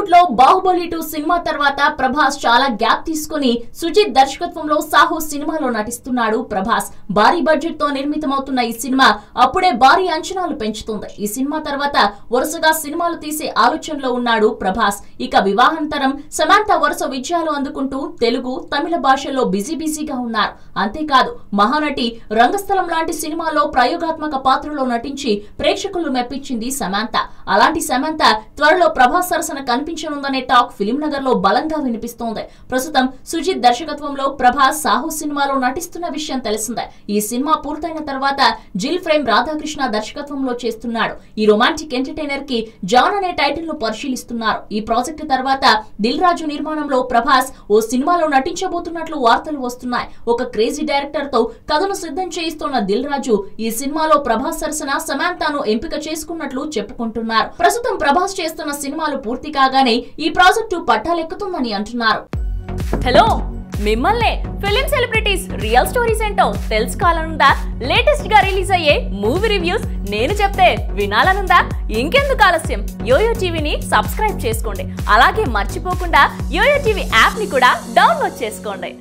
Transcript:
టాలీవుడ్ లో బాహుబలి 2 సినిమా తర్వాత ప్రభాస్ చాలా గ్యాప్ తీసుకుని సుజిత్ దర్శకత్వంలో సాహో సినిమాలో నటిస్తున్నాడు. ప్రభాస్ భారీ బడ్జెట్ తో నిర్మితమవుతున్న ఈ సినిమా అప్పుడే భారీ అంచనాలు పెంచుతుంది. ఈ సినిమా తర్వాత వరుసగా సినిమాలు తీసే ఆలోచనలో ఉన్నాడు ప్రభాస్. ఇక వివాహాంతరం సమంత వరుస విజయాలు అందుకుంటూ తెలుగు, తమిళ భాషల్లో బిజీగా ఉన్నారు. అంతేకాదు మహానటి, రంగస్థలం లాంటి సినిమాల్లో ప్రయోగాత్మక పాత్రలో నటించి ప్రేక్షకులు మెప్పించింది సమంత. అలాంటి సమంత త్వరలో ప్రభాస్ సరసన కనిపించనుందనే టాక్ ఫిలిం నగర్ లో బలంగా వినిపిస్తోంది. ప్రస్తుతం సుజిత్ దర్శకత్వంలో ప్రభాస్ సాహో సినిమాలో నటిస్తున్న విషయం తెలిసిందే. ఈ సినిమా పూర్తయిన తర్వాత జిల్ ఫ్రేమ్ రాధాకృష్ణ దర్శకత్వంలో చేస్తున్నాడు. ఈ రొమాంటిక్ ఎంటర్టైనర్ కి జాన్ అనే టైటిల్ ను పరిశీలిస్తున్నారు. ఈ ప్రాజెక్టు తర్వాత దిల్ రాజు నిర్మాణంలో ప్రభాస్ ఓ సినిమాలో నటించబోతున్నట్లు వార్తలు వస్తున్నాయి. ఒక క్రేజీ డైరెక్టర్ తో కథను సిద్ధం చేయిస్తున్న దిల్ రాజు ఈ సినిమాలో ప్రభాస్ సరసన సమంతను ఎంపిక చేసుకున్నట్లు చెప్పుకుంటున్నారు. ప్రస్తుతం ప్రభాస్ చేస్తున్న సినిమాలు పూర్తి కాగానే ఈ ప్రాజెక్టు పట్టాలెక్కుతుందని అంటున్నారు. హలో, మిమ్మల్ని ఫిలిం సెలబ్రిటీస్ రియల్ స్టోరీస్ ఏంటో తెలుసుకోవాలనుందా? లేటెస్ట్ గా రిలీజ్ అయ్యే మూవీ రివ్యూస్ నేను చెప్తే వినాలనుందా? ఇంకెందుకు ఆలస్యం, యోయో టీవీని సబ్స్క్రైబ్ చేసుకోండి. అలాగే మర్చిపోకుండా యోయో టీవీ యాప్ ని కూడా డౌన్లోడ్ చేసుకోండి.